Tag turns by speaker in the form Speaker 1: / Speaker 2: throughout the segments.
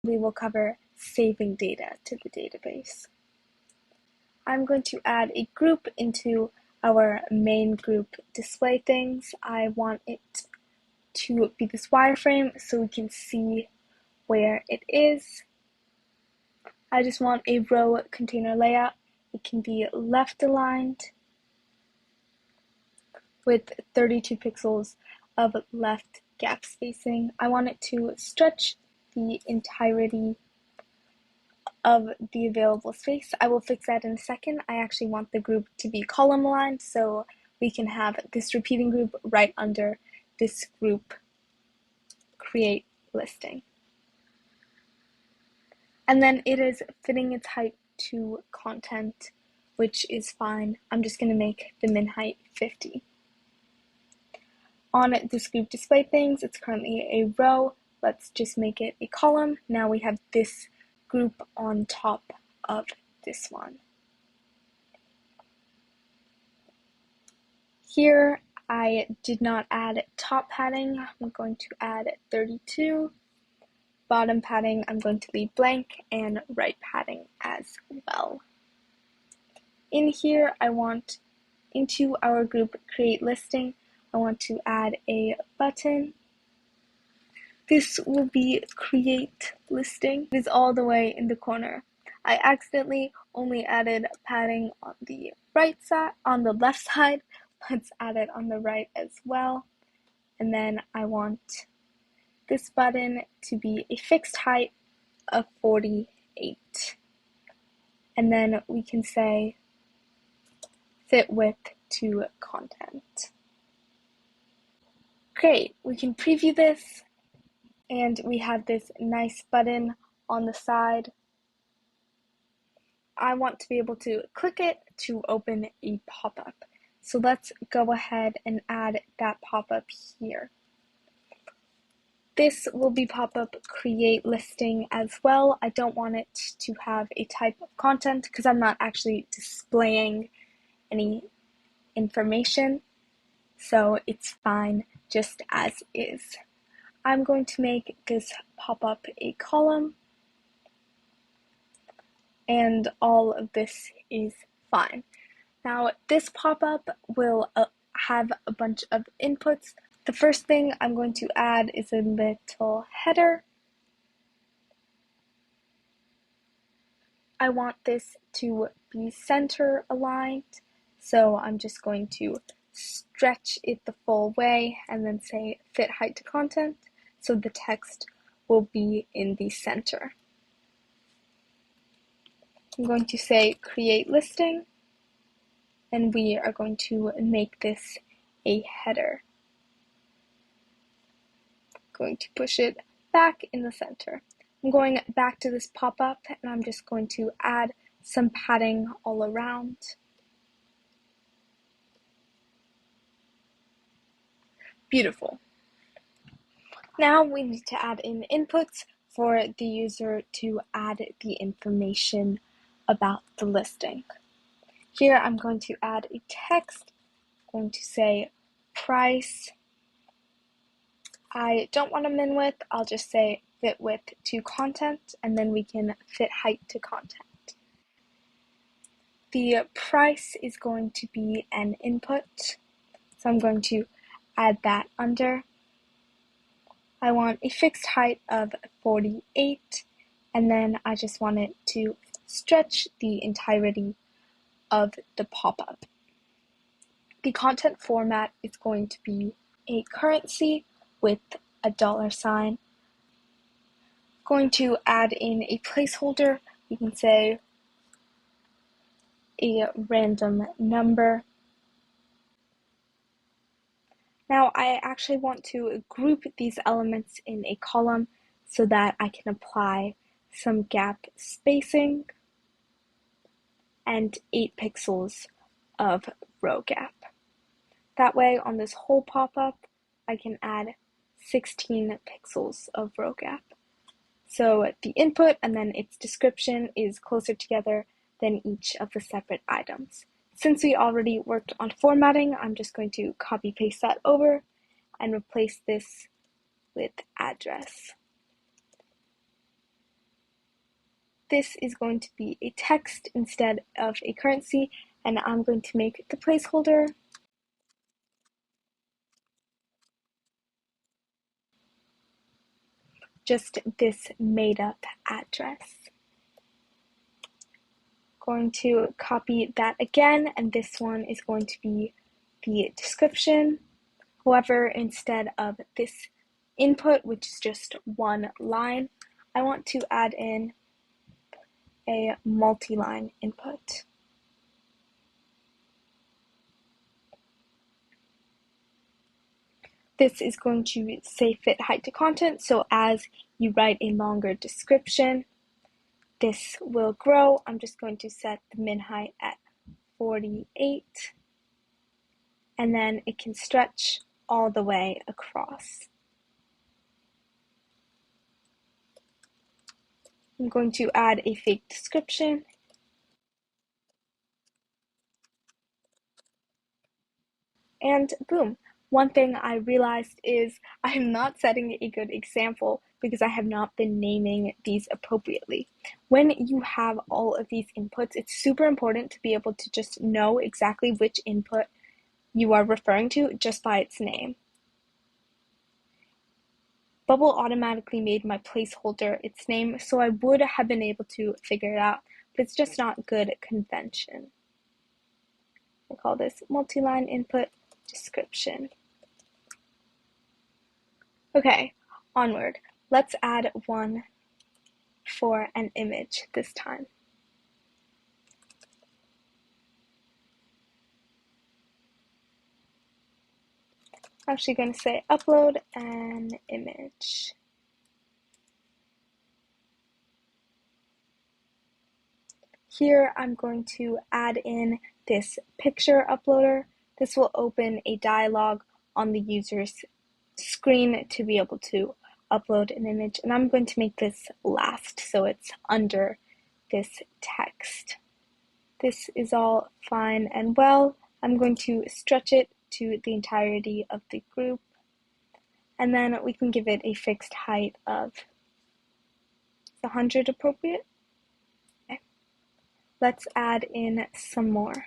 Speaker 1: we will cover saving data to the database. I'm going to add a group into our main group display things. I want it to be this wireframe so we can see where it is. I just want a row container layout. It can be left aligned with 32 pixels of left gap spacing. I want it to stretch the entirety of the available space. I will fix that in a second. I actually want the group to be column aligned so we can have this repeating group right under this group create listing. And then it is fitting its height to content, which is fine. I'm just going to make the min height 50. On this group display things, it's currently a row. Let's just make it a column. Now we have this group on top of this one. Here, I did not add top padding. I'm going to add 32. Bottom padding, I'm going to leave blank, and right padding as well. In here, I want, into our group create listing, I want to add a button. This will be create listing. It is all the way in the corner. I accidentally only added padding on the right side, on the left side. Let's add it on the right as well. And then I want this button to be a fixed height of 48. And then we can say fit width to content. Great, we can preview this, and we have this nice button on the side. I want to be able to click it to open a pop-up. So let's go ahead and add that pop-up here. This will be pop-up create listing as well. I don't want it to have a type of content because I'm not actually displaying any information. So it's fine just as is. I'm going to make this pop-up a column, and all of this is fine. Now this pop-up will have a bunch of inputs. The first thing I'm going to add is a little header. I want this to be center aligned, so I'm just going to stretch it the full way and then say fit height to content, so the text will be in the center. I'm going to say create listing, and we are going to make this a header. Going to push it back in the center. I'm going back to this pop-up, and I'm just going to add some padding all around. Beautiful. Now we need to add in inputs for the user to add the information about the listing. Here I'm going to add a text. I'm going to say price. I don't want a min width, I'll just say fit width to content, and then we can fit height to content. The price is going to be an input, so I'm going to add that under. I want a fixed height of 48, and then I just want it to stretch the entirety of the pop-up. The content format is going to be a currency with a $sign. Going to add in a placeholder. You can say a random number. Now I actually want to group these elements in a column so that I can apply some gap spacing and 8 pixels of row gap. That way on this whole pop-up I can add 16 pixels of row gap. So the input and then its description is closer together than each of the separate items. Since we already worked on formatting, I'm just going to copy paste that over and replace this with address. this is going to be a text instead of a currency, and I'm going to make the placeholder just this made up address. Going to copy that again, and this one is going to be the description. However, instead of this input, which is just one line, I want to add in a multi-line input. This is going to say fit height to content, so as you write a longer description, this will grow. I'm just going to set the min height at 48, and then it can stretch all the way across. I'm going to add a fake description. And boom. One thing I realized is I'm not setting a good example because I have not been naming these appropriately. When you have all of these inputs, it's super important to be able to just know exactly which input you are referring to just by its name. Bubble automatically made my placeholder its name, so I would have been able to figure it out, but it's just not good convention. I call this multi-line input description. Okay, onward. Let's add one for an image this time. I'm actually going to say upload an image. Here I'm going to add in this picture uploader. This will open a dialog on the user's screen to be able to upload an image, and I'm going to make this last so it's under this text. This is all fine and well. I'm going to stretch it to the entirety of the group, and then we can give it a fixed height of 100 appropriate. Okay. Let's add in some more.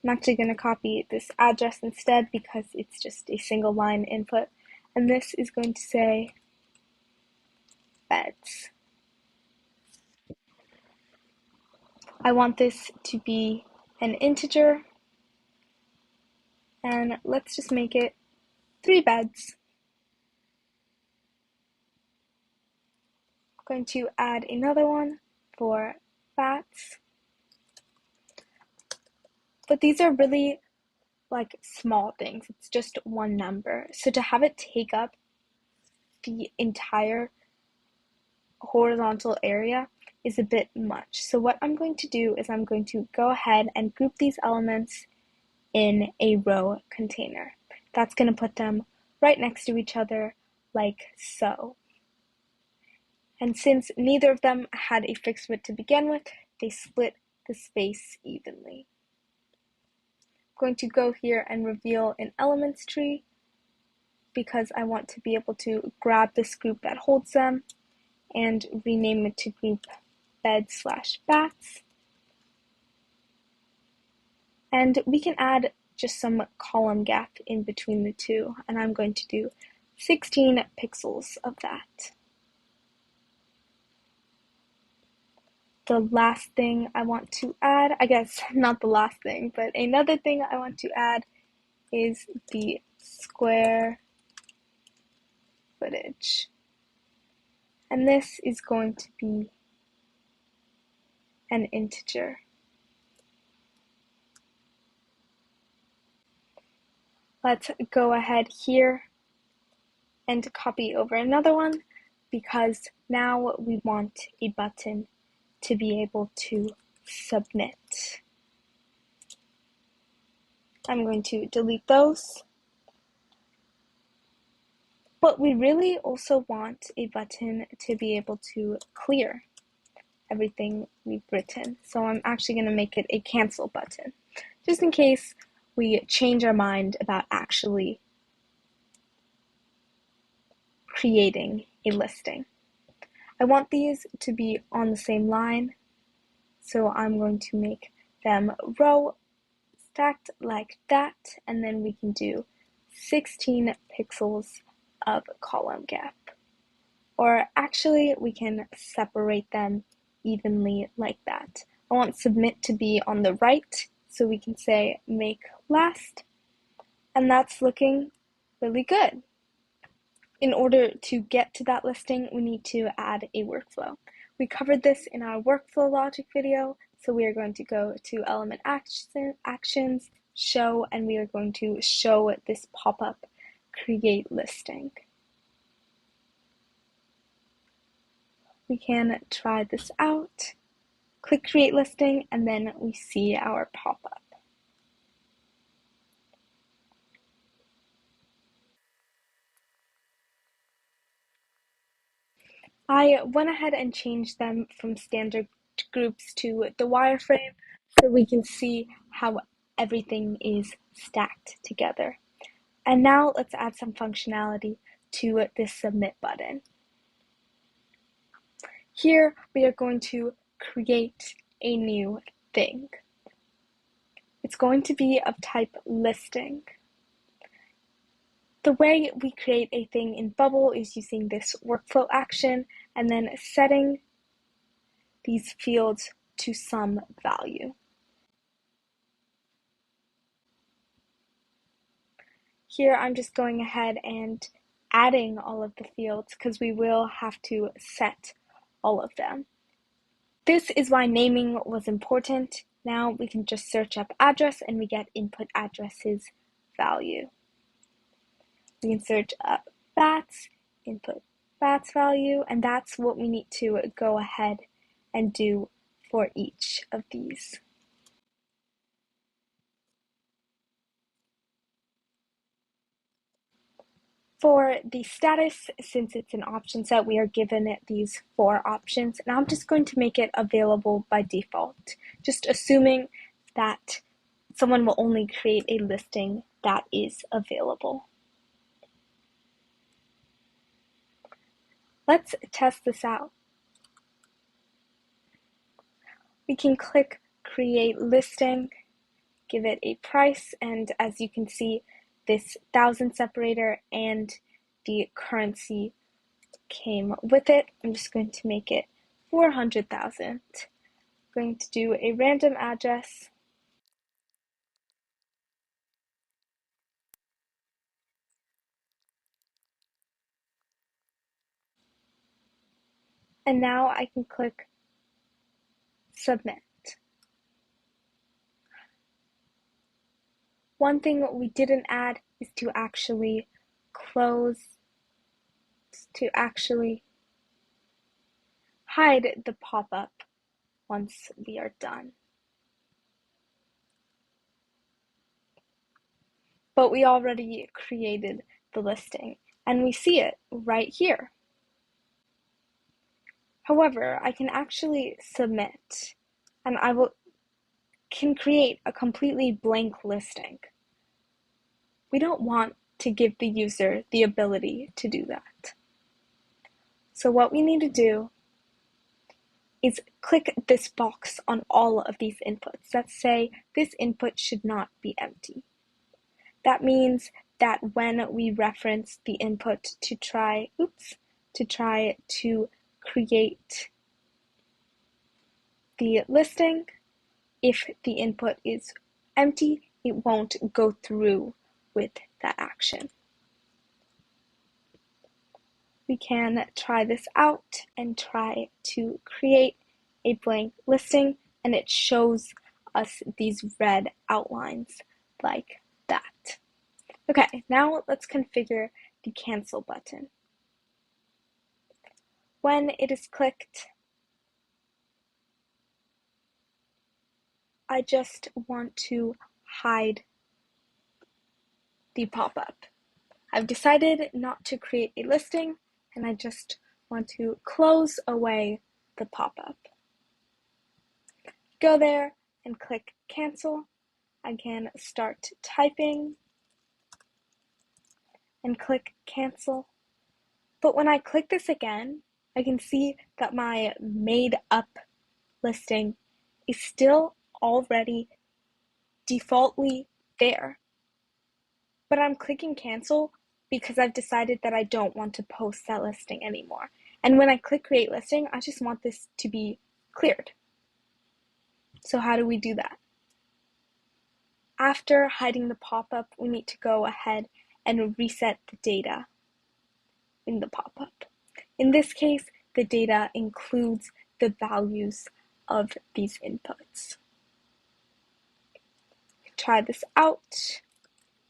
Speaker 1: I'm actually going to copy this address instead because it's just a single line input, and this is going to say beds. I want this to be an integer, and let's just make it 3 beds. I'm going to add another one for bats, but these are really like small things. It's just one number, so to have it take up the entire horizontal area is a bit much. So what I'm going to do is I'm going to go ahead and group these elements in a row container. That's going to put them right next to each other like so. And since neither of them had a fixed width to begin with, they split the space evenly. I'm going to go here and reveal an elements tree because I want to be able to grab this group that holds them and rename it to group bed/bats. And we can add just some column gap in between the two, and I'm going to do 16 pixels of that. The last thing I want to add, I guess not the last thing, but another thing I want to add is the square footage. And this is going to be an integer. Let's go ahead here and copy over another one because now we want a button to be able to submit. I'm going to delete those. But we really also want a button to be able to clear everything we've written. So I'm actually going to make it a cancel button, just in case we change our mind about actually creating a listing. I want these to be on the same line, so I'm going to make them row stacked like that, and then we can do 16 pixels of column gap. Or actually, we can separate them evenly like that. I want submit to be on the right, so we can say make last, and that's looking really good. In order to get to that listing, we need to add a workflow. We covered this in our workflow logic video, so we are going to go to element actions, show, and we are going to show this pop-up create listing. We can try this out, click create listing, and then we see our pop-up. I went ahead and changed them from standard groups to the wireframe so we can see how everything is stacked together. And now let's add some functionality to this submit button. Here we are going to create a new thing. It's going to be of type listing. The way we create a thing in Bubble is using this workflow action and then setting these fields to some value. Here I'm just going ahead and adding all of the fields because we will have to set all of them. This is why naming was important. Now we can just search up address and we get input addresses value. We can search up bats, input bats value, and that's what we need to go ahead and do for each of these. For the status, since it's an option set, we are given these 4 options, and I'm just going to make it available by default, just assuming that someone will only create a listing that is available. Let's test this out. We can click create listing, give it a price, and as you can see, this 1,000 separator and the currency came with it. I'm just going to make it 400,000. I'm going to do a random address. And now I can click submit. One thing we didn't add is to actually hide the pop-up once we are done. But we already created the listing and we see it right here. However, I can actually submit and can create a completely blank listing. We don't want to give the user the ability to do that. So what we need to do is click this box on all of these inputs that say this input should not be empty. That means that when we reference the input to try to create the listing, if the input is empty, it won't go through with that action. We can try this out and try to create a blank listing, and it shows us these red outlines like that. Okay, now let's configure the cancel button. When it is clicked, I just want to hide the pop-up. I've decided not to create a listing, and I just want to close away the pop-up. Go there and click cancel. I can start typing and click cancel. But when I click this again, I can see that my made up listing is still already defaultly there. But I'm clicking cancel because I've decided that I don't want to post that listing anymore. And when I click create listing, I just want this to be cleared. So how do we do that? After hiding the pop-up, we need to go ahead and reset the data in the pop-up. In this case, the data includes the values of these inputs. Try this out.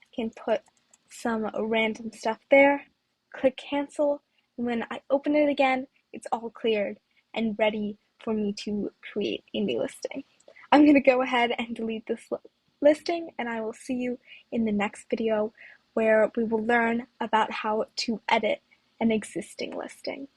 Speaker 1: I can put some random stuff there, click cancel, and when I open it again, it's all cleared and ready for me to create a new listing. I'm going to go ahead and delete this listing, and I will see you in the next video where we will learn about how to edit an existing listing.